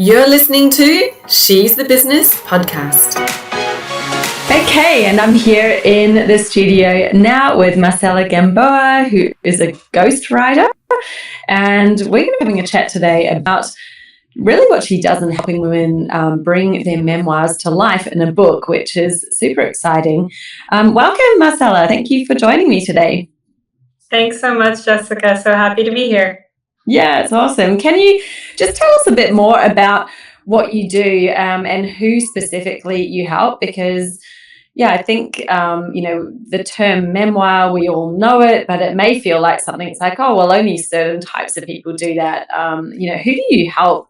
You're listening to She's the Business podcast. Okay, and I'm here in the studio now with Marcela Gamboa, who is a ghostwriter, and we're going to be having a chat today about really what she does in helping women bring their memoirs to life in a book, which is super exciting. Welcome, Marcela. Thank you for joining me today. Thanks so much, Jessica. So happy to be here. Yeah, it's awesome. Can you just tell us a bit more about what you do and who specifically you help? Because I think, the term memoir, we all know it, but it may feel like something, it's like, oh, well, only certain types of people do that. Who do you help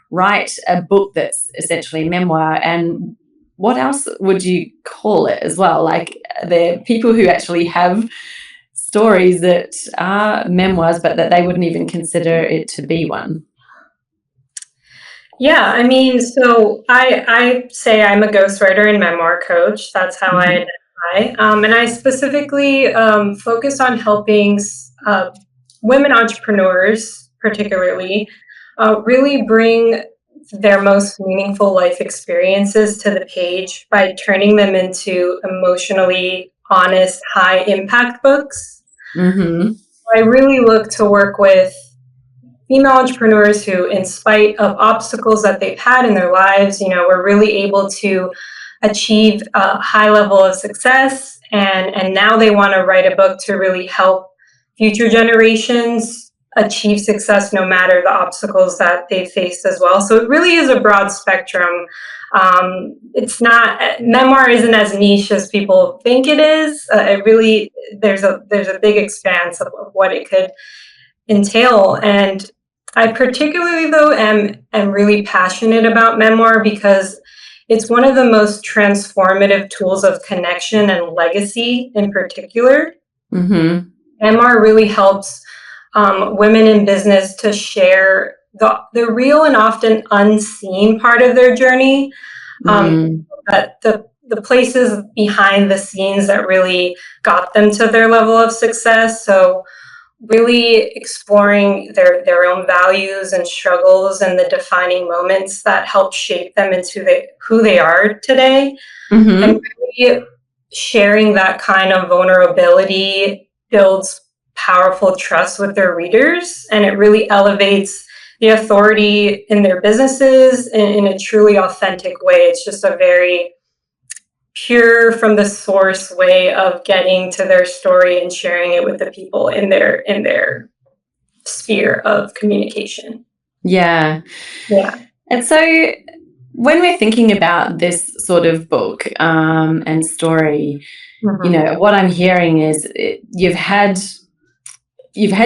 write a book that's essentially memoir, and what else would you call it as well? Like, there are people who actually have stories that are memoirs, but that they wouldn't even consider it to be one. Yeah, so I say I'm a ghostwriter and memoir coach. That's how I identify. And I specifically focus on helping women entrepreneurs, particularly, really bring their most meaningful life experiences to the page by turning them into emotionally honest, high-impact books. Mm-hmm. I really look to work with female entrepreneurs who, in spite of obstacles that they've had in their lives, were really able to achieve a high level of success. And now they want to write a book to really help future generations achieve success no matter the obstacles that they faced as well. So it really is a broad spectrum. It's not, memoir isn't as niche as people think it is. It really, there's a big expanse of what it could entail. And I particularly, though, am really passionate about memoir because it's one of the most transformative tools of connection and legacy in particular. Mm-hmm. Memoir really helps women in business to share the real and often unseen part of their journey, that the places behind the scenes that really got them to their level of success. So really exploring their own values and struggles and the defining moments that help shape them into who they are today. Mm-hmm. And really sharing that kind of vulnerability builds powerful trust with their readers, and it really elevates the authority in their businesses in a truly authentic way. It's just a very pure, from the source way of getting to their story and sharing it with the people in their sphere of communication. Yeah. And so when we're thinking about this sort of book and story, what I'm hearing is you've had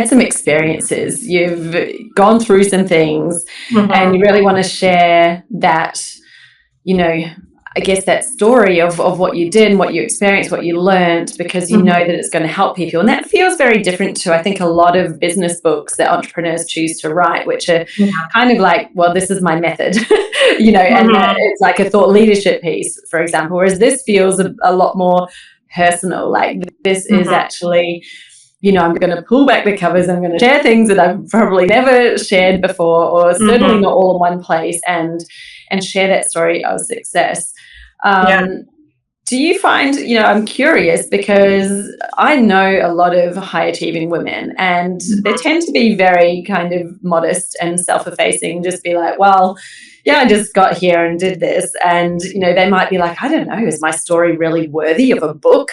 some experiences, you've gone through some things, and you really want to share that, I guess that story of what you did and what you experienced, what you learned, because you know that it's going to help people. And that feels very different to, I think, a lot of business books that entrepreneurs choose to write, which are kind of like, well, this is my method, and it's like a thought leadership piece, for example, whereas this feels a lot more personal. Like, this is actually, I'm going to pull back the covers, I'm going to share things that I've probably never shared before, or certainly not all in one place, and share that story of success. Do you find, I'm curious because I know a lot of high achieving women, and they tend to be very kind of modest and self-effacing, just be like, well, I just got here and did this. And, they might be like, I don't know, is my story really worthy of a book?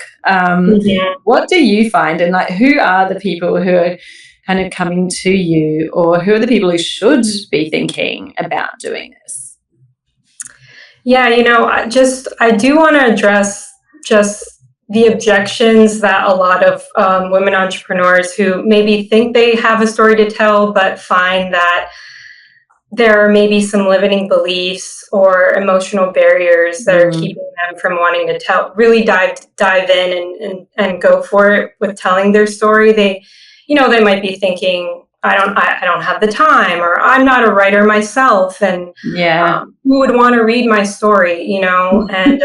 What do you find? And like, who are the people who are kind of coming to you, or who are the people who should be thinking about doing this? Yeah, I do want to address just the objections that a lot of women entrepreneurs who maybe think they have a story to tell, but find that there are maybe some limiting beliefs or emotional barriers that are keeping them from wanting to really dive in and go for it with telling their story. They might be thinking, I don't have the time, or I'm not a writer myself, and who would want to read my story, and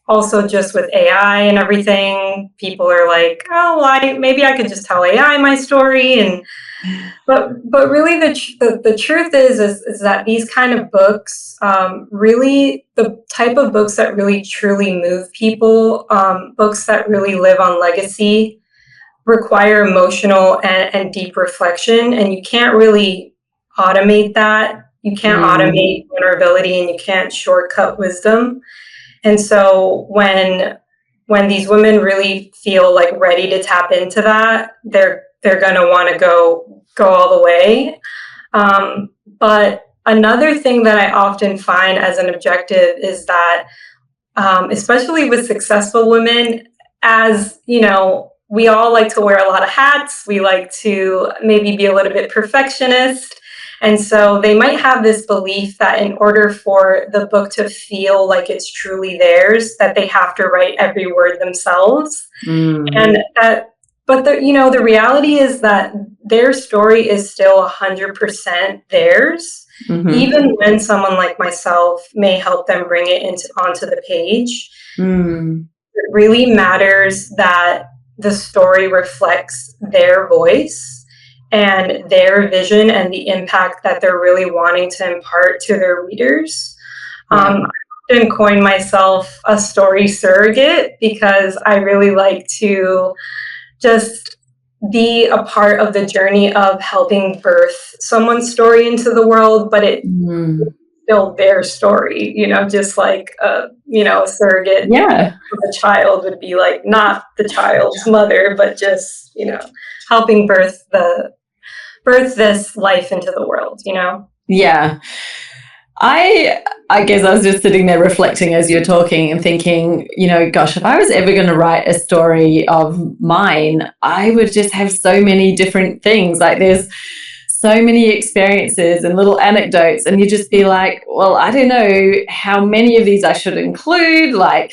also just with AI and everything, people are like, oh, well, maybe I could just tell AI my story. And but really the truth is that these kind of books, really the type of books that really truly move people, books that really live on legacy, require emotional and deep reflection, and you can't really automate that. You can't automate vulnerability, and you can't shortcut wisdom. And so when these women really feel like ready to tap into that, they're going to want to go all the way. But another thing that I often find as an objective is that, especially with successful women, as you know, we all like to wear a lot of hats. We like to maybe be a little bit perfectionist. And so they might have this belief that in order for the book to feel like it's truly theirs, that they have to write every word themselves. And but the reality is that their story is still 100% theirs, even when someone like myself may help them bring it onto the page. It really matters that the story reflects their voice and their vision and the impact that they're really wanting to impart to their readers. I often coin myself a story surrogate because I really like to just be a part of the journey of helping birth someone's story into the world, but it's still their story, just like a surrogate of a child would be like not the child's mother, but just, helping birth this life into the world, Yeah. I guess I was just sitting there reflecting as you're talking and thinking, gosh, if I was ever going to write a story of mine, I would just have so many different things. Like there's so many experiences and little anecdotes, and you just be like, well, I don't know how many of these I should include, like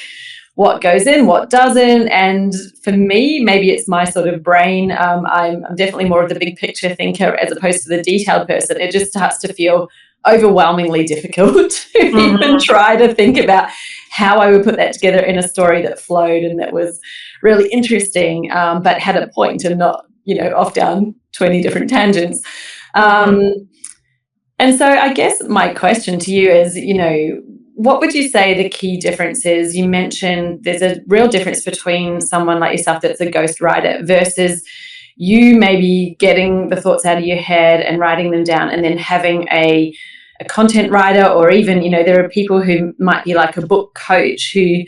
what goes in, what doesn't. And for me, maybe it's my sort of brain. I'm definitely more of the big picture thinker as opposed to the detailed person. It just starts to feel overwhelmingly difficult to even try to think about how I would put that together in a story that flowed and that was really interesting, but had a point and not, off down 20 different tangents. And so I guess my question to you is, what would you say the key difference is? You mentioned there's a real difference between someone like yourself that's a ghostwriter versus you maybe getting the thoughts out of your head and writing them down and then having a content writer, or even, there are people who might be like a book coach who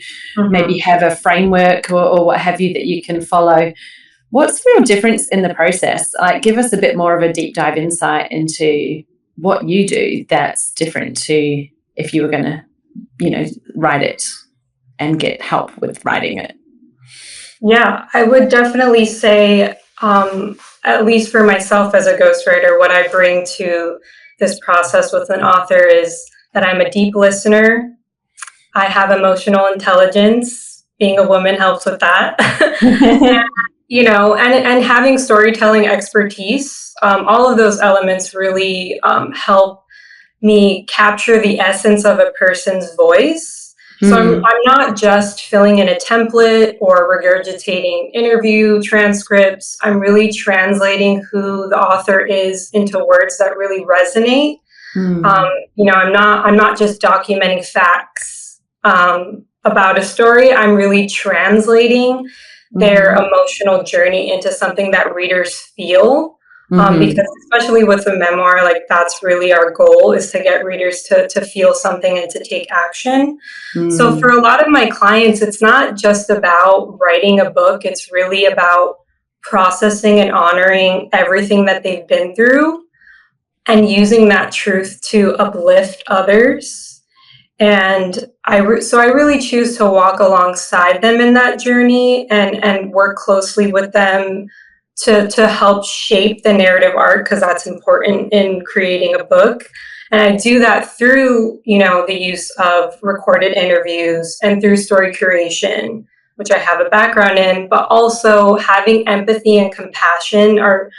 maybe have a framework or what have you that you can follow. What's the real difference in the process? Like, give us a bit more of a deep dive insight into what you do that's different to if you were going to, write it and get help with writing it. Yeah, I would definitely say, at least for myself as a ghostwriter, what I bring to this process with an author is that I'm a deep listener. I have emotional intelligence. Being a woman helps with that. And having storytelling expertise, all of those elements really help me capture the essence of a person's voice. So I'm not just filling in a template or regurgitating interview transcripts. I'm really translating who the author is into words that really resonate. I'm not just documenting facts about a story. I'm really translating their emotional journey into something that readers feel. Because especially with a memoir, like that's really our goal, is to get readers to feel something and to take action. So for a lot of my clients, it's not just about writing a book. It's really about processing and honoring everything that they've been through and using that truth to uplift others. And I really choose to walk alongside them in that journey and work closely with them to help shape the narrative arc, because that's important in creating a book. And I do that through, the use of recorded interviews and through story curation, which I have a background in, but also having empathy and compassion are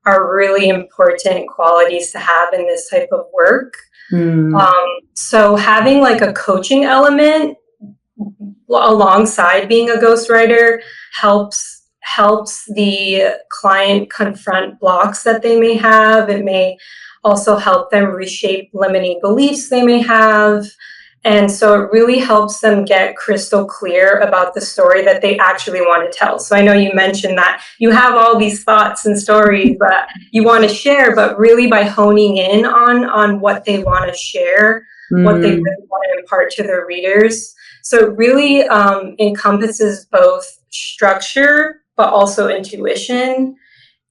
really important qualities to have in this type of work. So having like a coaching element alongside being a ghostwriter, helps the client confront blocks that they may have. It may also help them reshape limiting beliefs they may have. And so it really helps them get crystal clear about the story that they actually want to tell. So I know you mentioned that you have all these thoughts and stories that you want to share, but really by honing in on what they want to share, what they really want to impart to their readers. So it really encompasses both structure, but also intuition.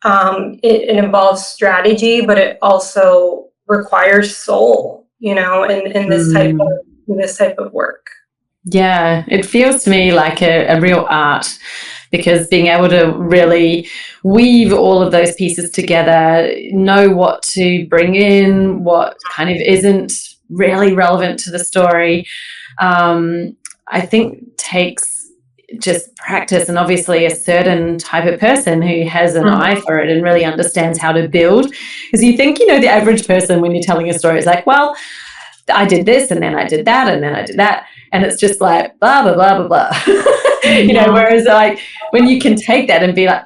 It involves strategy, but it also requires soul, in this type of work. Yeah, it feels to me like a real art, because being able to really weave all of those pieces together, know what to bring in, what kind of isn't really relevant to the story, I think takes just practice, and obviously a certain type of person who has an eye for it and really understands how to build. Because you think, the average person, when you're telling a story, is like, well, I did this and then I did that and then I did that, and it's just like blah blah blah blah blah. Whereas like when you can take that and be like,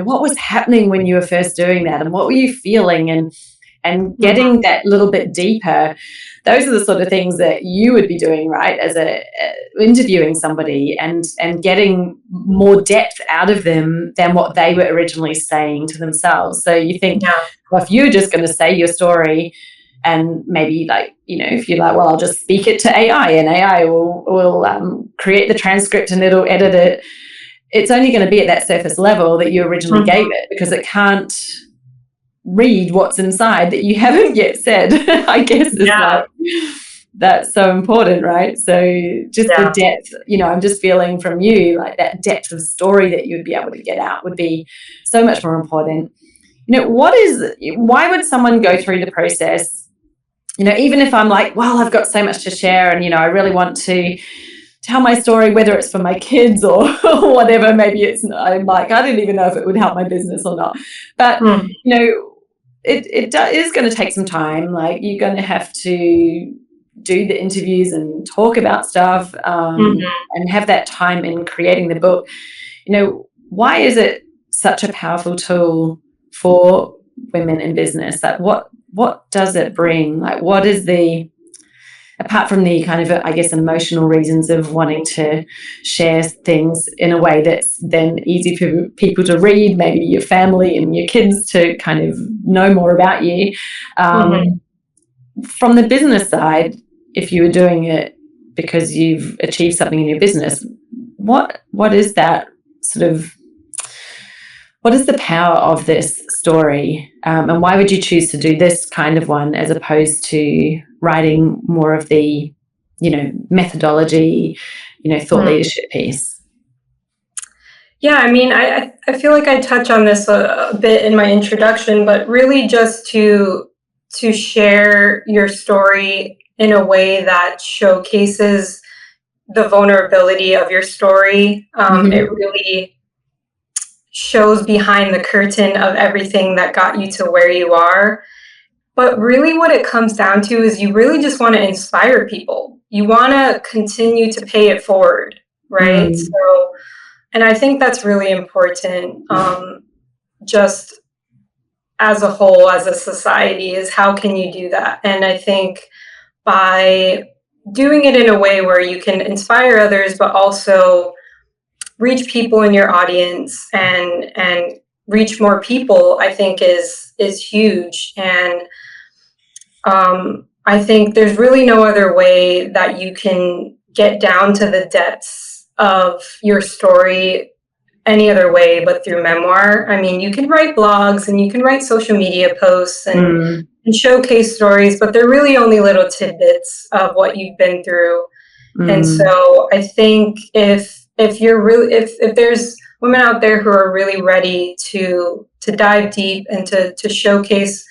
what was happening when you were first doing that, and what were you feeling, and getting that little bit deeper. Those are the sort of things that you would be doing, right, as interviewing somebody and getting more depth out of them than what they were originally saying to themselves. So you think, well, if you're just going to say your story, and maybe if you're like, well, I'll just speak it to AI and AI will create the transcript and it'll edit it. It's only going to be at that surface level that you originally gave it, because it can't read what's inside that you haven't yet said. I guess that's so important, right? So just the depth, I'm just feeling from you like that depth of story that you would be able to get out would be so much more important. Why would someone go through the process? Even if I'm like, well, I've got so much to share and, I really want to tell my story, whether it's for my kids or whatever, maybe I'm like, I didn't even know if it would help my business or not. But, it is going to take some time. Like, you're going to have to do the interviews and talk about stuff and have that time in creating the book. Why is it such a powerful tool for women in business? Like, what does it bring? Like, what is apart from the kind of, I guess, emotional reasons of wanting to share things in a way that's then easy for people to read, maybe your family and your kids to kind of know more about you. From the business side, if you were doing it because you've achieved something in your business, what is that sort of, what is the power of this story? And why would you choose to do this kind of one as opposed to writing more of the, methodology, thought leadership piece? Yeah, I mean, I feel like I touch on this a bit in my introduction, but really just to share your story in a way that showcases the vulnerability of your story. It really shows behind the curtain of everything that got you to where you are. But really what it comes down to is you really just want to inspire people. You want to continue to pay it forward, right? So, and I think that's really important, just as a whole, as a society, is how can you do that? And I think by doing it in a way where you can inspire others, but also reach people in your audience and reach more people, I think is huge. And I think there's really no other way that you can get down to the depths of your story any other way but through memoir. I mean, you can write blogs and you can write social media posts and showcase stories, but they're really only little tidbits of what you've been through. And so I think if there's women out there who are really ready to dive deep and to showcase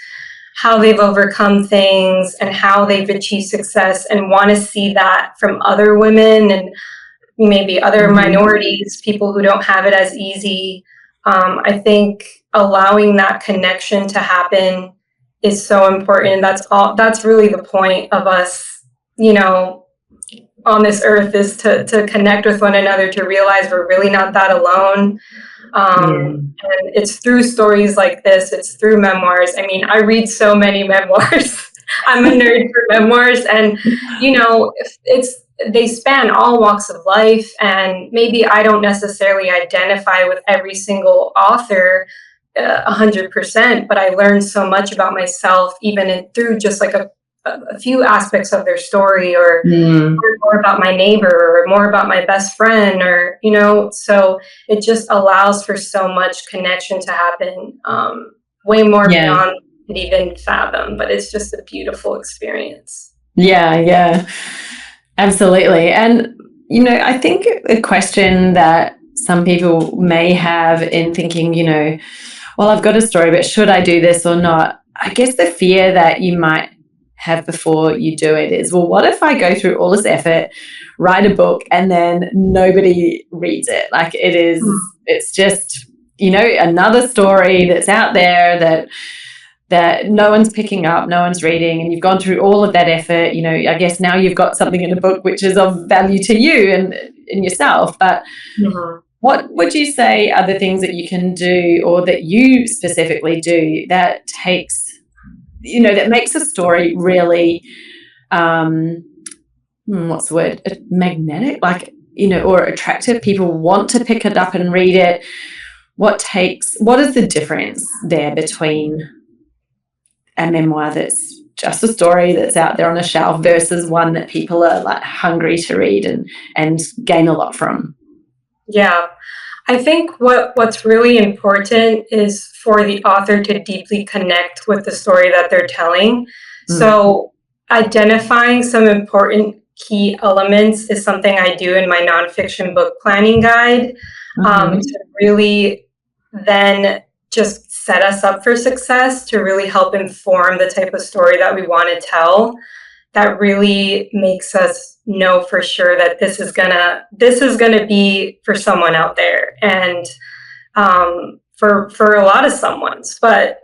how they've overcome things and how they've achieved success and want to see that from other women and maybe other minorities, people who don't have it as easy, I think allowing that connection to happen is so important. That's really the point of us, on this earth is to connect with one another, to realize we're really not that alone. And it's through stories like this, it's through memoirs. I mean, I read so many memoirs. I'm a nerd for memoirs, and they span all walks of life, and maybe I don't necessarily identify with every single author 100%, but I learned so much about myself even through just like a few aspects of their story, or more about my neighbor, or more about my best friend, or so it just allows for so much connection to happen, way more beyond could even fathom. But it's just a beautiful experience. Yeah, absolutely. And I think a question that some people may have in thinking, well, I've got a story, but should I do this or not? I guess the fear that you might have before you do it is, well, what if I go through all this effort, write a book, and then nobody reads it? Like it's just, another story that's out there that no one's picking up, no one's reading, and you've gone through all of that effort. I guess now you've got something in a book which is of value to you and in yourself. But what would you say are the things that you can do, or that you specifically do, that takes, that makes a story really, what's the word, magnetic, like, or attractive? People want to pick it up and read it. What is the difference there between a memoir that's just a story that's out there on a shelf versus one that people are like hungry to read and gain a lot from? Yeah, I think what's really important is for the author to deeply connect with the story that they're telling. So identifying some important key elements is something I do in my nonfiction book planning guide, to really then just set us up for success, to really help inform the type of story that we want to tell. That really makes us know for sure that this is gonna be for someone out there, and for a lot of someones. But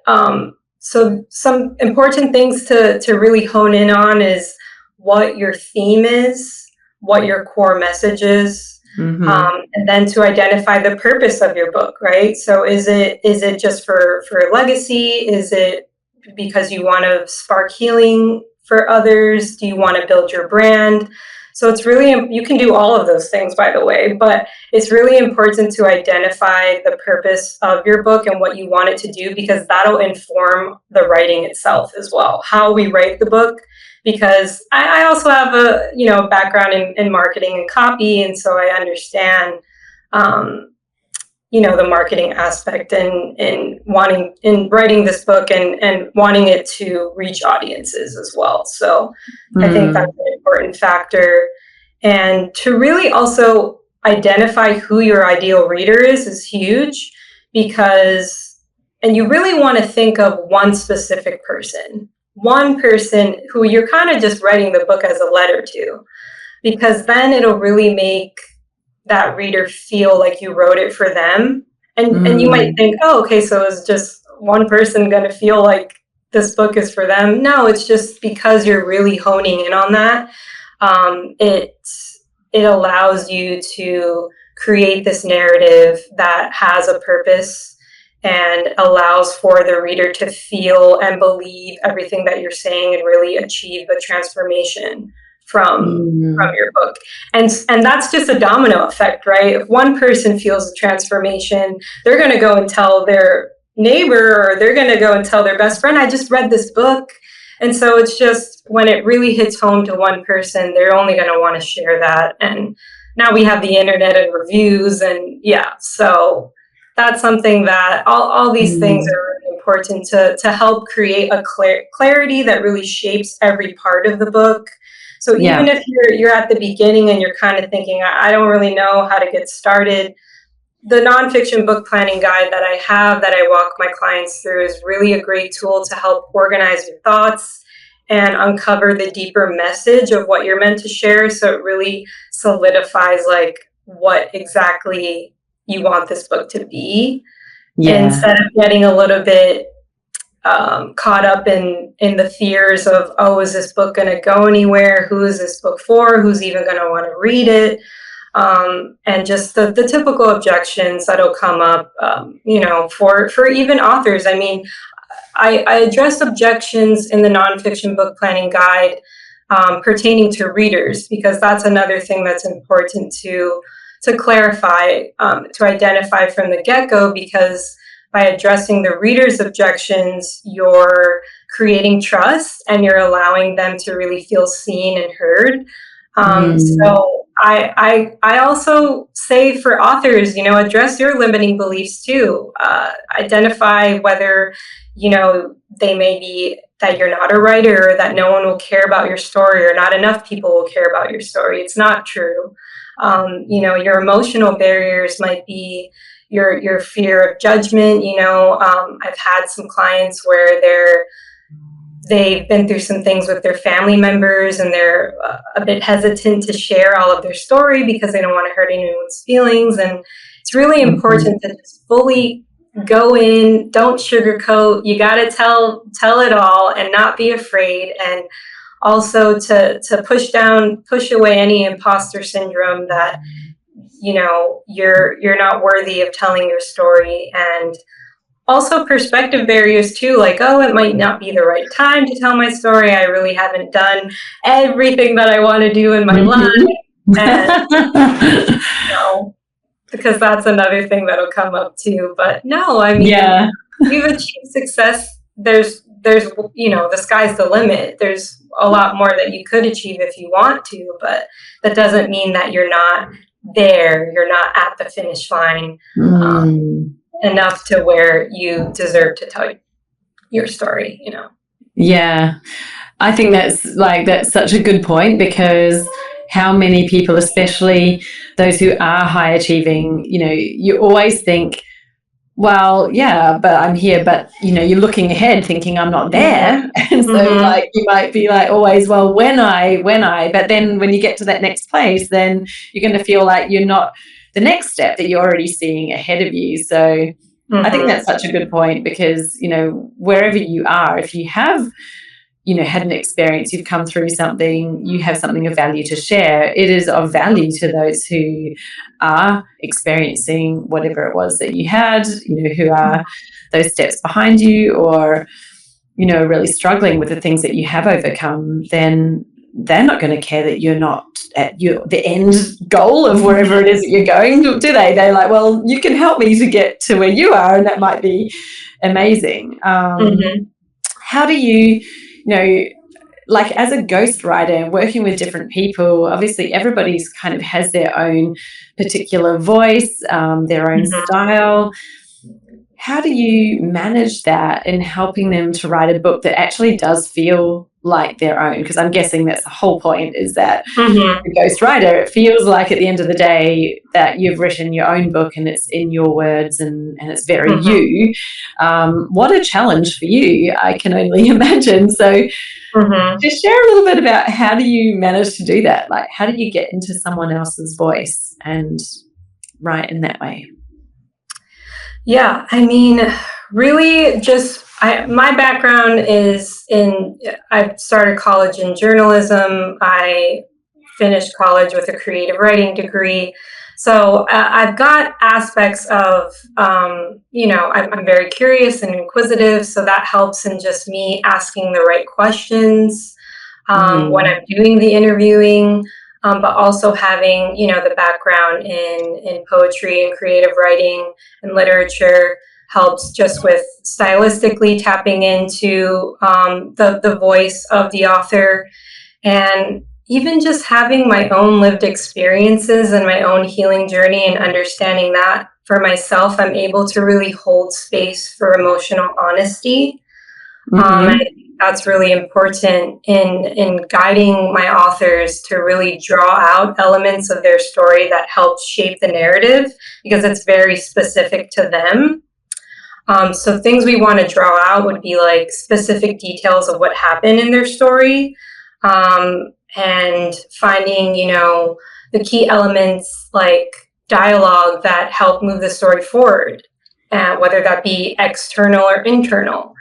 so some important things to really hone in on is what your theme is, what your core message is, and then to identify the purpose of your book, right? So is it just for legacy? Is it because you want to spark healing for others? Do you want to build your brand? So it's really, you can do all of those things, by the way, but it's really important to identify the purpose of your book and what you want it to do, because that'll inform the writing itself as well, how we write the book. Because I also have a background in marketing and copy, and so I understand the marketing aspect in writing this book and wanting it to reach audiences as well. So I think that's an important factor. And to really also identify who your ideal reader is huge, because, and you really want to think of one specific person who you're kind of just writing the book as a letter to, because then it'll really make that reader feel like you wrote it for them. And you might think, oh, okay, so is just one person going to feel like this book is for them? No, it's just because you're really honing in on that. It allows you to create this narrative that has a purpose and allows for the reader to feel and believe everything that you're saying and really achieve a transformation from your book. And that's just a domino effect, right? If one person feels a transformation, they're going to go and tell their neighbor, or they're going to go and tell their best friend, I just read this book. And so it's just, when it really hits home to one person, they're only going to want to share that. And now we have the internet and reviews, and so that's something that all these things are really important to help create a clarity that really shapes every part of the book. So even if you're at the beginning and you're kind of thinking, I don't really know how to get started, the nonfiction book planning guide that I have, that I walk my clients through, is really a great tool to help organize your thoughts and uncover the deeper message of what you're meant to share. So it really solidifies like what exactly you want this book to be, instead of getting a little bit caught up in the fears of, oh, is this book going to go anywhere? Who is this book for? Who's even going to want to read it? And just the typical objections that'll come up, for even authors. I mean, I address objections in the nonfiction book planning guide pertaining to readers, because that's another thing that's important to clarify, to identify from the get-go, because by addressing the reader's objections, you're creating trust and you're allowing them to really feel seen and heard. So I also say for authors, address your limiting beliefs too. Identify whether, they may be that you're not a writer, or that no one will care about your story, or not enough people will care about your story. It's not true. Your emotional barriers might be your fear of judgment. I've had some clients where they've been through some things with their family members, and they're a bit hesitant to share all of their story because they don't want to hurt anyone's feelings. And it's really important to just fully go in, don't sugarcoat. You got to tell it all and not be afraid. And also to push away any imposter syndrome that, you're not worthy of telling your story. And also perspective barriers too, like, oh, it might not be the right time to tell my story. I really haven't done everything that I want to do in my life. And, because that's another thing that'll come up too. But no, I mean, you've achieved success. There's, the sky's the limit. There's a lot more that you could achieve if you want to, but that doesn't mean that you're not there. You're not at the finish line enough to where you deserve to tell your story, Yeah, I think that's such a good point, because how many people, especially those who are high achieving, you always think, well, yeah, but I'm here, but you're looking ahead thinking I'm not there. And so you might be like always, well, when I, but then when you get to that next place, then you're going to feel like you're not the next step that you're already seeing ahead of you. So I think that's such a good point, because, wherever you are, if you have, had an experience, you've come through something, you have something of value to share, it is of value to those who are experiencing whatever it was that you had, who are those steps behind you, or, really struggling with the things that you have overcome. Then they're not going to care that you're not at the end goal of wherever it is that you're going, do they? They're like, well, you can help me to get to where you are, and that might be amazing. How do you, like as a ghostwriter, working with different people, obviously everybody's kind of has their own particular voice, their own style. How do you manage that in helping them to write a book that actually does feel like their own? Because I'm guessing that's the whole point, is that the ghostwriter, it feels like at the end of the day that you've written your own book and it's in your words and it's very you. What a challenge for you, I can only imagine. So just share a little bit about, how do you manage to do that? Like, how do you get into someone else's voice and write in that way? Yeah, I mean, really just, my background is I started college in journalism. I finished college with a creative writing degree. So I've got aspects of, I'm very curious and inquisitive. So that helps in just me asking the right questions when I'm doing the interviewing. But also having, the background in poetry and creative writing and literature helps just with stylistically tapping into the voice of the author, and even just having my own lived experiences and my own healing journey and understanding that for myself, I'm able to really hold space for emotional honesty. I think that's really important in guiding my authors to really draw out elements of their story that help shape the narrative, because it's very specific to them. So things we want to draw out would be like specific details of what happened in their story, and finding, the key elements like dialogue that help move the story forward, whether that be external or internal.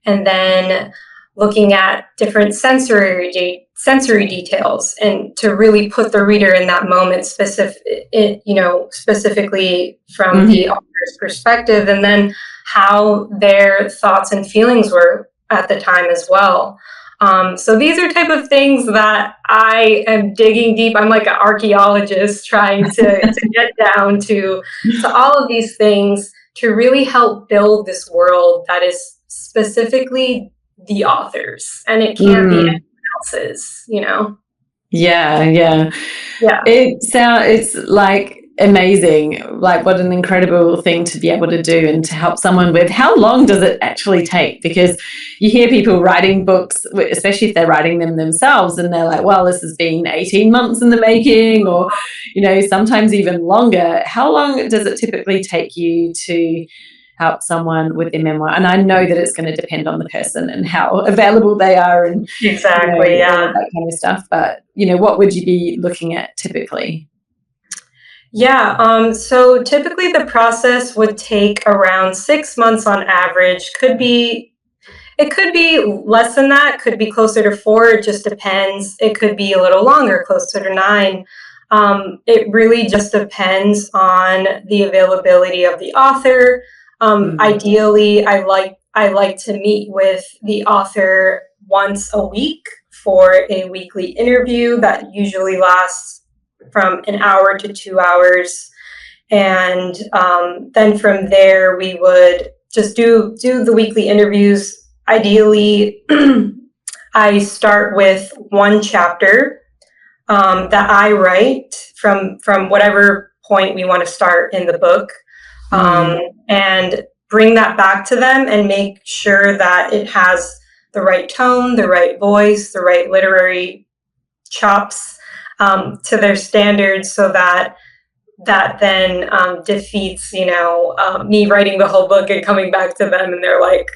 and then looking at different sensory details, and to really put the reader in that moment, specifically from the author's perspective, and then how their thoughts and feelings were at the time as well. So these are type of things that I am digging deep. I'm like an archaeologist trying to get down to all of these things to really help build this world that is specifically the author's, and it can't be anyone else's, Yeah. It's like amazing, like what an incredible thing to be able to do and to help someone with. How long does it actually take? Because you hear people writing books, especially if they're writing them themselves, and they're like, well, this has been 18 months in the making, or sometimes even longer. How long does it typically take you to help someone with their memoir? And I know that it's going to depend on the person and how available they are, and exactly, all of that kind of stuff. But what would you be looking at typically? Yeah, so typically the process would take around 6 months on average. It could be less than that, could be closer to 4, it just depends. It could be a little longer, closer to 9. It really just depends on the availability of the author. Ideally, I like to meet with the author once a week for a weekly interview that usually lasts from an hour to 2 hours. And then from there, we would just do the weekly interviews. Ideally, I start with one chapter that I write from whatever point we want to start in the book, and bring that back to them and make sure that it has the right tone, the right voice, the right literary chops to their standards, so that then defeats, me writing the whole book and coming back to them and they're like,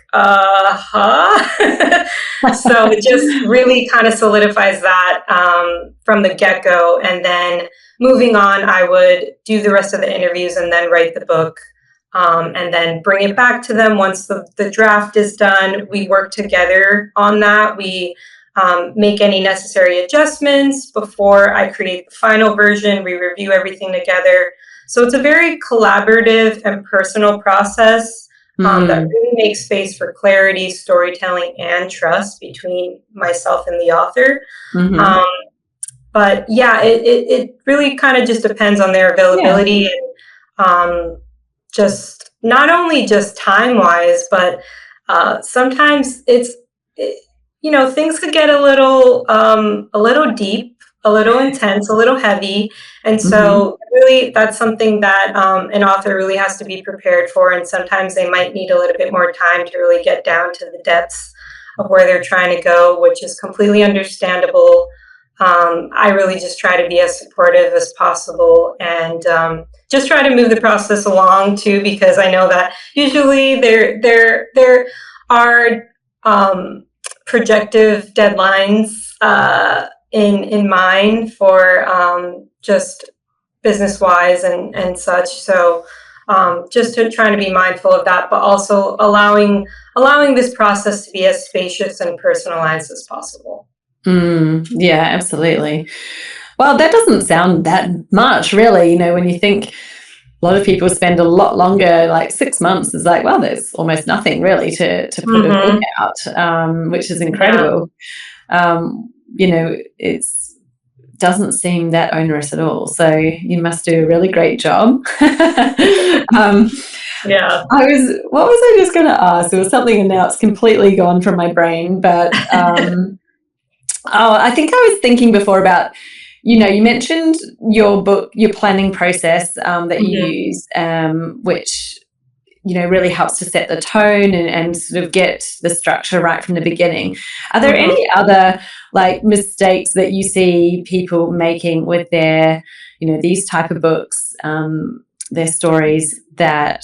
So it just really kind of solidifies that from the get-go. And then moving on, I would do the rest of the interviews and then write the book, and then bring it back to them once the draft is done. We work together on that. We make any necessary adjustments before I create the final version. We review everything together. So it's a very collaborative and personal process that really makes space for clarity, storytelling, and trust between myself and the author. But yeah, it really kind of just depends on their availability, and just not only just time-wise, but sometimes things could get a little deep, a little intense, a little heavy. And so really that's something that an author really has to be prepared for. And sometimes they might need a little bit more time to really get down to the depths of where they're trying to go, which is completely understandable. I really just try to be as supportive as possible, and just try to move the process along too, because I know that usually there are projective deadlines in mind for just business wise and such. So just trying to be mindful of that, but also allowing this process to be as spacious and personalized as possible. Yeah, absolutely. Well, that doesn't sound that much, really. When you think a lot of people spend a lot longer, like 6 months is like, well, there's almost nothing really to put a book out, which is incredible. It doesn't seem that onerous at all. So you must do a really great job. Yeah. What was I just going to ask? There was something, and now it's completely gone from my brain, but I think I was thinking before about, you mentioned your book, your planning process that you use, which, really helps to set the tone and sort of get the structure right from the beginning. Are there any other mistakes that you see people making with their, these type of books, their stories, that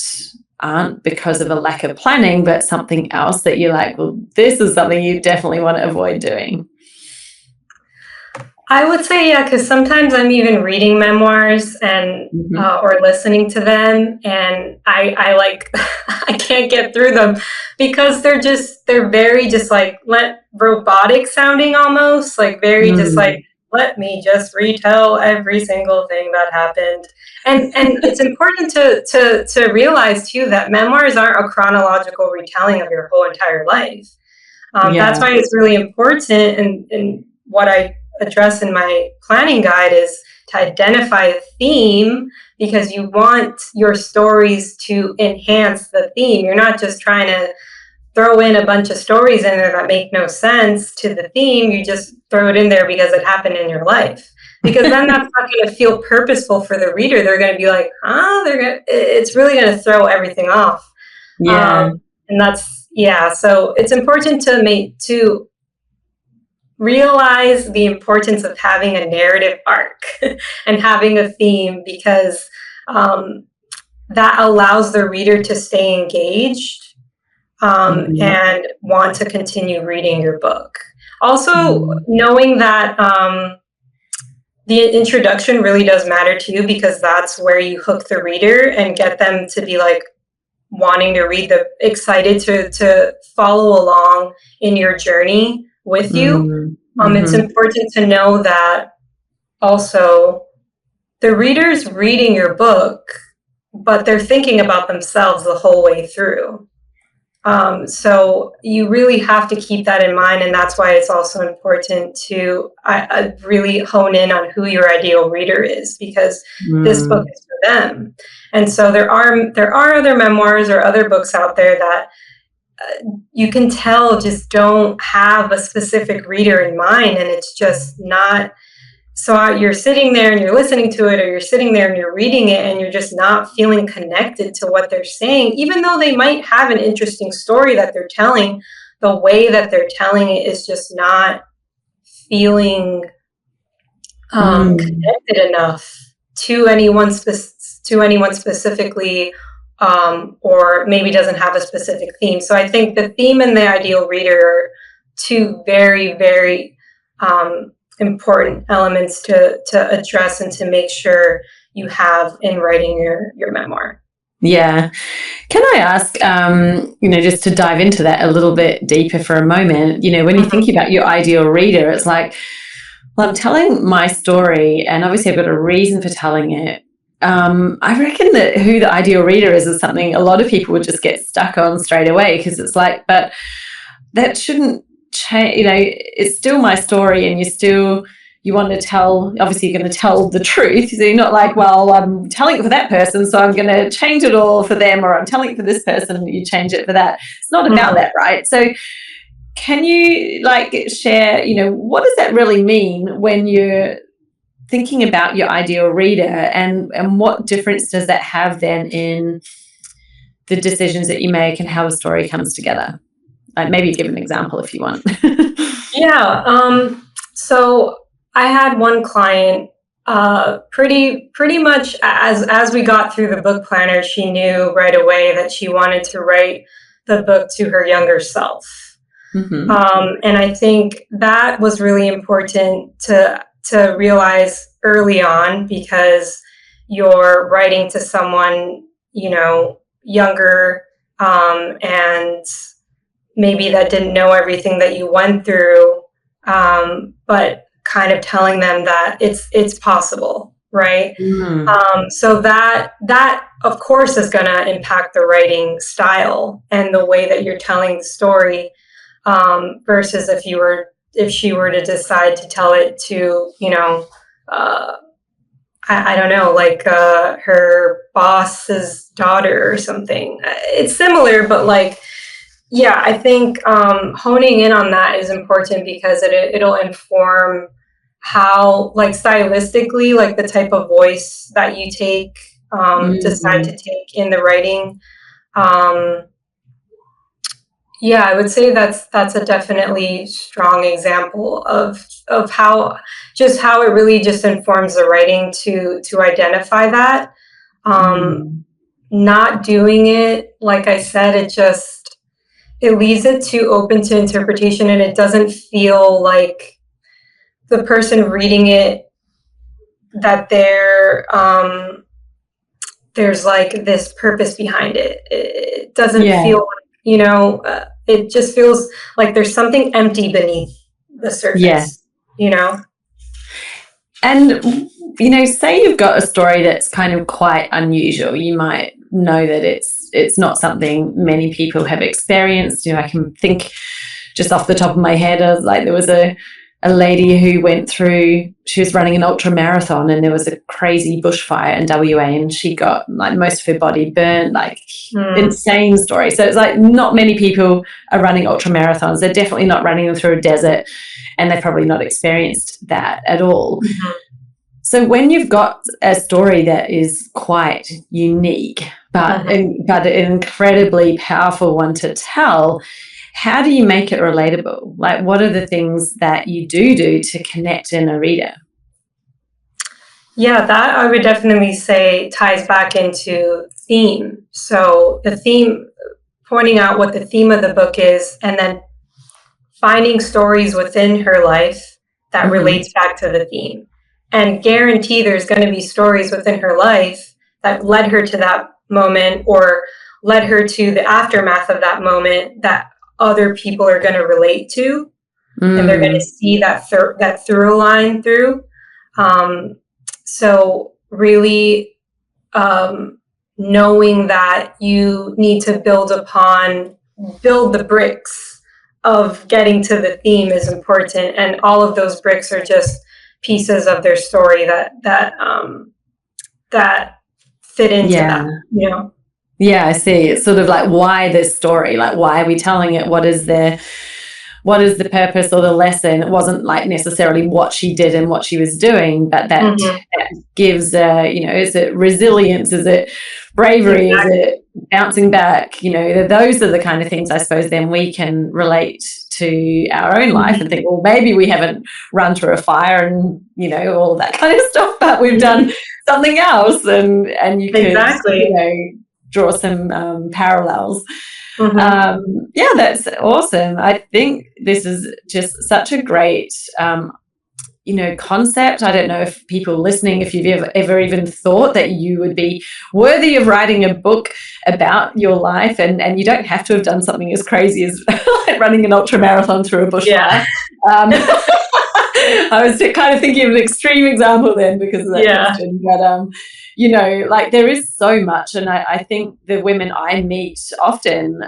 aren't because of a lack of planning, but something else that you're like, well, this is something you definitely want to avoid doing? I would say, yeah, because sometimes I'm even reading memoirs and or listening to them, and I like I can't get through them because they're very just like robotic sounding, almost like very just like, let me just retell every single thing that happened. And it's important to realize too that memoirs aren't a chronological retelling of your whole entire life. That's why it's really important, and what I address in my planning guide is to identify a theme, because you want your stories to enhance the theme. You're not just trying to throw in a bunch of stories in there that make no sense to the theme. You just throw it in there because it happened in your life. Because then that's not going to feel purposeful for the reader. They're going to be like, it's really going to throw everything off. Yeah. And that's, so it's important to realize the importance of having a narrative arc and having a theme, because that allows the reader to stay engaged and want to continue reading your book. Also, knowing that the introduction really does matter to you, because that's where you hook the reader and get them to be like wanting to read, excited to follow along in your journey with you. It's important to know that also the reader's reading your book, but they're thinking about themselves the whole way through. So you really have to keep that in mind, and that's why it's also important to really hone in on who your ideal reader is, because this book is for them. And so there are other memoirs or other books out there that you can tell just don't have a specific reader in mind, and it's just not. So you're sitting there and you're listening to it, or you're sitting there and you're reading it, and you're just not feeling connected to what they're saying, even though they might have an interesting story that they're telling. The way that they're telling it is just not feeling connected enough to anyone specifically, or maybe doesn't have a specific theme. So I think the theme and the ideal reader are two very, very important elements to address and to make sure you have in writing your memoir. Yeah. Can I ask, just to dive into that a little bit deeper for a moment, when you're thinking about your ideal reader, it's like, well, I'm telling my story, and obviously I've got a reason for telling it. I reckon that who the ideal reader is something a lot of people would just get stuck on straight away, because it's like, but that shouldn't change. It's still my story, and you want to tell, obviously you're going to tell the truth. So you're not like, well, I'm telling it for that person, so I'm going to change it all for them, or I'm telling it for this person and you change it for that. It's not about that, right? So can you share, what does that really mean when you're thinking about your ideal reader, and what difference does that have then in the decisions that you make and how the story comes together? Maybe give an example if you want. So I had one client, pretty much as we got through the book planner, she knew right away that she wanted to write the book to her younger self. And I think that was really important to realize early on, because you're writing to someone, younger, and maybe that didn't know everything that you went through, but kind of telling them that it's possible, right? So that of course is going to impact the writing style and the way that you're telling the story, versus if she were to decide to tell it to, I don't know, like her boss's daughter or something. It's similar, but I think honing in on that is important, because it'll inform how, stylistically, the type of voice that you decide to take in the writing. I would say that's a definitely strong example of how it really just informs the writing to identify that. Not doing it, like I said, it leaves it too open to interpretation, and it doesn't feel like the person reading it, that there's like this purpose behind it. It doesn't feel, it just feels like there's something empty beneath the surface, And, say you've got a story that's kind of quite unusual. You might know that it's not something many people have experienced. I can think just off the top of my head of like there was a lady who she was running an ultra marathon, and there was a crazy bushfire in WA, and she got like most of her body burnt, like insane story. So it's like not many people are running ultra marathons. They're definitely not running them through a desert, and they've probably not experienced that at all. Mm-hmm. So when you've got a story that is quite unique, but an incredibly powerful one to tell, how do you make it relatable? Like, what are the things that you do to connect in a reader? Yeah, that I would definitely say ties back into theme. So the theme, pointing out what the theme of the book is, and then finding stories within her life that relates back to the theme. And guarantee there's going to be stories within her life that led her to that moment or led her to the aftermath of that moment that other people are going to relate to, and they're going to see that through line through. So really knowing that you need to build the bricks of getting to the theme is important, and all of those bricks are just pieces of their story that fit into that. Yeah, I see. It's sort of like, why this story? Like, why are we telling it? What is the purpose or the lesson? It wasn't like necessarily what she did and what she was doing, but that gives, is it resilience? Is it bravery? Exactly. Is it bouncing back? Those are the kind of things I suppose then we can relate to our own life and think, well, maybe we haven't run through a fire and, all that kind of stuff, but we've done something else, and you could, draw some parallels. That's awesome. I think this is just such a great concept. I don't know if people listening, if you've ever even thought that you would be worthy of writing a book about your life, and you don't have to have done something as crazy as like running an ultra marathon through a bushfire. I was kind of thinking of an extreme example then because of that question, but there is so much, and I think the women I meet often,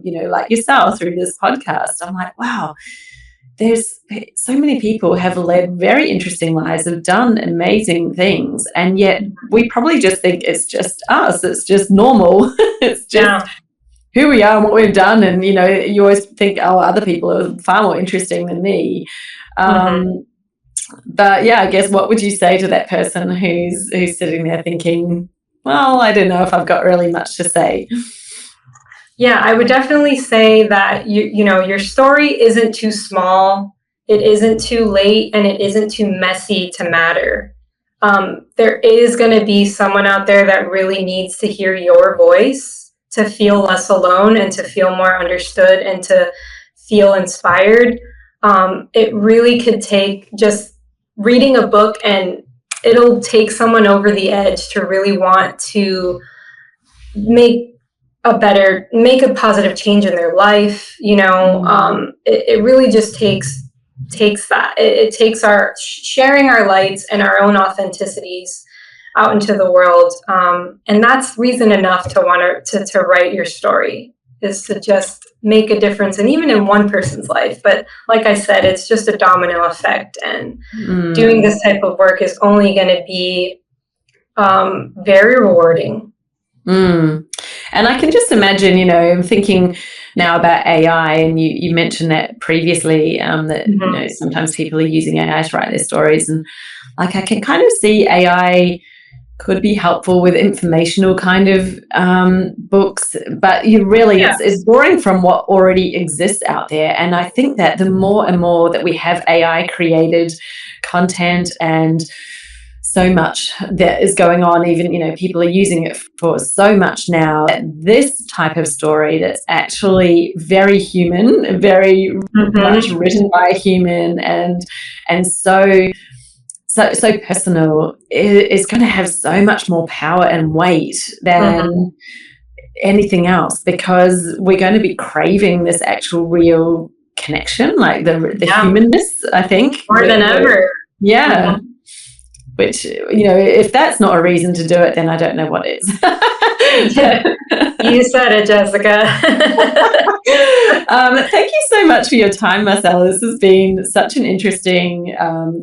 like yourself through this podcast, I'm like, wow, there's so many people have led very interesting lives, have done amazing things, and yet we probably just think it's just us, it's just normal, it's just who we are and what we've done, and you always think, oh, other people are far more interesting than me. But I guess what would you say to that person who's sitting there thinking, well, I don't know if I've got really much to say? Yeah, I would definitely say that your story isn't too small, it isn't too late, and it isn't too messy to matter. There is going to be someone out there that really needs to hear your voice to feel less alone and to feel more understood and to feel inspired. It really could take just reading a book, and it'll take someone over the edge to really want to make a positive change in their life. It really just takes that. It takes our sharing our lights and our own authenticities out into the world. And that's reason enough to want to write your story, is to just make a difference, and even in one person's life. But like I said, it's just a domino effect, and doing this type of work is only going to be very rewarding. And I can just imagine, I'm thinking now about AI, and you mentioned that previously, that sometimes people are using AI to write their stories, and like I can kind of see AI could be helpful with informational kind of books, but it's drawing from what already exists out there. And I think that the more and more that we have AI created content and so much that is going on. Even, people are using it for so much now. This type of story that's actually very human, very much written by a human, and so personal, is going to have so much more power and weight than anything else, because we're going to be craving this actual real connection, like the humanness, I think. More than ever. Yeah. Which, if that's not a reason to do it, then I don't know what is. You said it, Jessica. Thank you so much for your time, Marcela. This has been such an interesting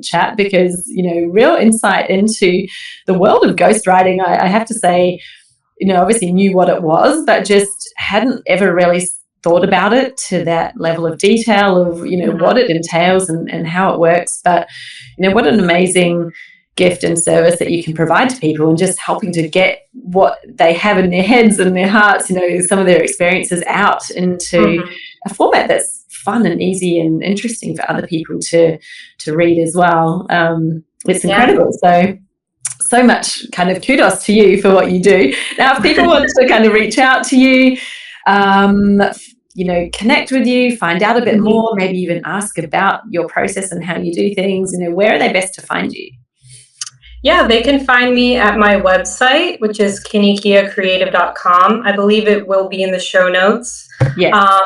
chat, because, real insight into the world of ghostwriting. I have to say, obviously knew what it was, but just hadn't ever really thought about it to that level of detail of, what it entails and how it works. But, what an amazing gift and service that you can provide to people, and just helping to get what they have in their heads and their hearts, some of their experiences out into a format that's fun and easy and interesting for other people to read as well. It's incredible. So much kind of kudos to you for what you do. Now, if people want to kind of reach out to you, connect with you, find out a bit more, maybe even ask about your process and how you do things, where are they best to find you? Yeah, they can find me at my website, which is kinikiacreative.com. I believe it will be in the show notes. Yeah.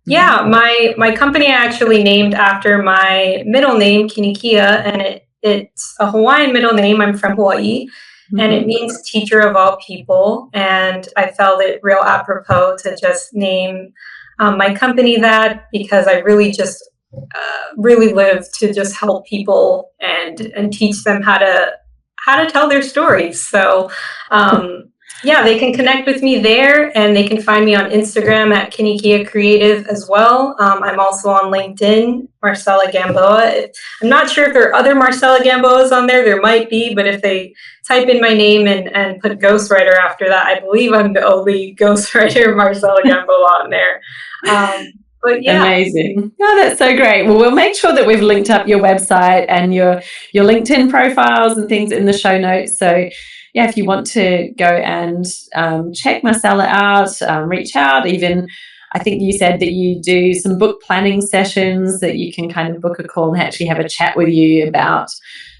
My company I actually named after my middle name, Kinikia, and it's a Hawaiian middle name. I'm from Hawaii, and it means teacher of all people. And I felt it real apropos to just name my company that, because I really just really live to just help people and teach them how to tell their stories. So they can connect with me there, and they can find me on Instagram at Kinikia Creative as well. I'm also on LinkedIn, Marcela Gamboa. I'm not sure if there are other Marcela Gamboas on there. There might be, but if they type in my name and put ghostwriter after that, I believe I'm the only ghostwriter Marcela Gamboa on there. But yeah. Amazing. Oh, that's so great. Well, we'll make sure that we've linked up your website and your LinkedIn profiles and things in the show notes. So yeah, if you want to go and check Marcela out, reach out. Even, I think you said that you do some book planning sessions, that you can kind of book a call and actually have a chat with you about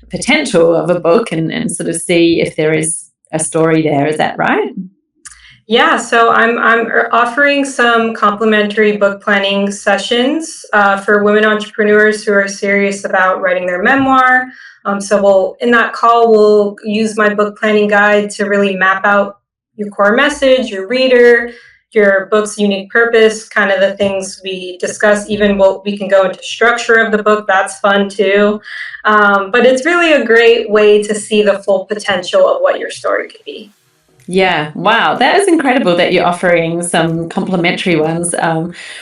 potential of a book and sort of see if there is a story there. Is that right? Yeah, so I'm offering some complimentary book planning sessions for women entrepreneurs who are serious about writing their memoir. So in that call, we'll use my book planning guide to really map out your core message, your reader, your book's unique purpose, kind of the things we discuss. Even we can go into structure of the book. That's fun too. But it's really a great way to see the full potential of what your story could be. Yeah. Wow. That is incredible that you're offering some complimentary ones.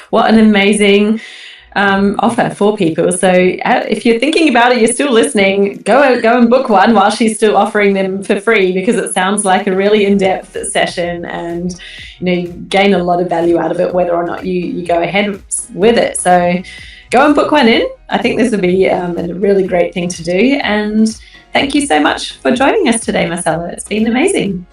What an amazing offer for people. So if you're thinking about it, you're still listening, go and book one while she's still offering them for free, because it sounds like a really in-depth session, and you gain a lot of value out of it, whether or not you go ahead with it. So go and book one in. I think this would be a really great thing to do. And thank you so much for joining us today, Marcela. It's been amazing.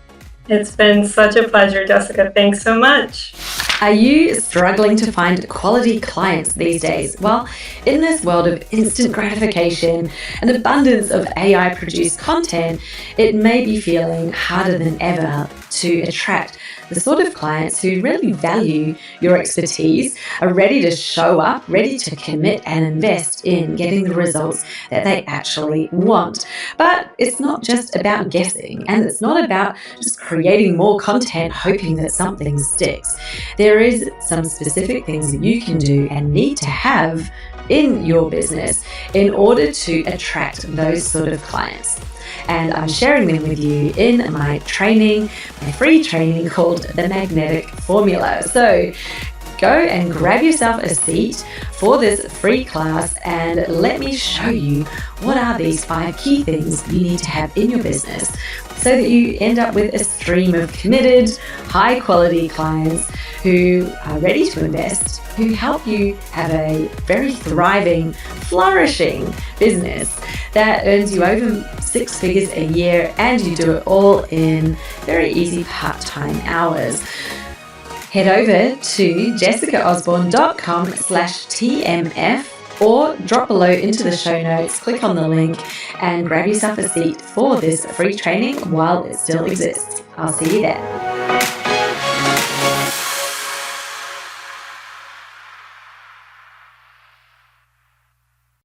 It's been such a pleasure, Jessica. Thanks so much. Are you struggling to find quality clients these days? Well, in this world of instant gratification and abundance of AI-produced content, it may be feeling harder than ever to attract the sort of clients who really value your expertise, are ready to show up, ready to commit and invest in getting the results that they actually want. But it's not just about guessing, and it's not about just creating more content hoping that something sticks. There is some specific things that you can do and need to have in your business in order to attract those sort of clients. And I'm sharing them with you in my training, my free training called The Magnetic Formula. So go and grab yourself a seat for this free class and let me show you what are these 5 key things you need to have in your business so that you end up with a stream of committed, high quality clients who are ready to invest, who help you have a very thriving, flourishing business that earns you over 6 figures a year, and you do it all in very easy part-time hours. Head over to jessicaosborne.com/TMF or drop below into the show notes, click on the link and grab yourself a seat for this free training while it still exists. I'll see you there.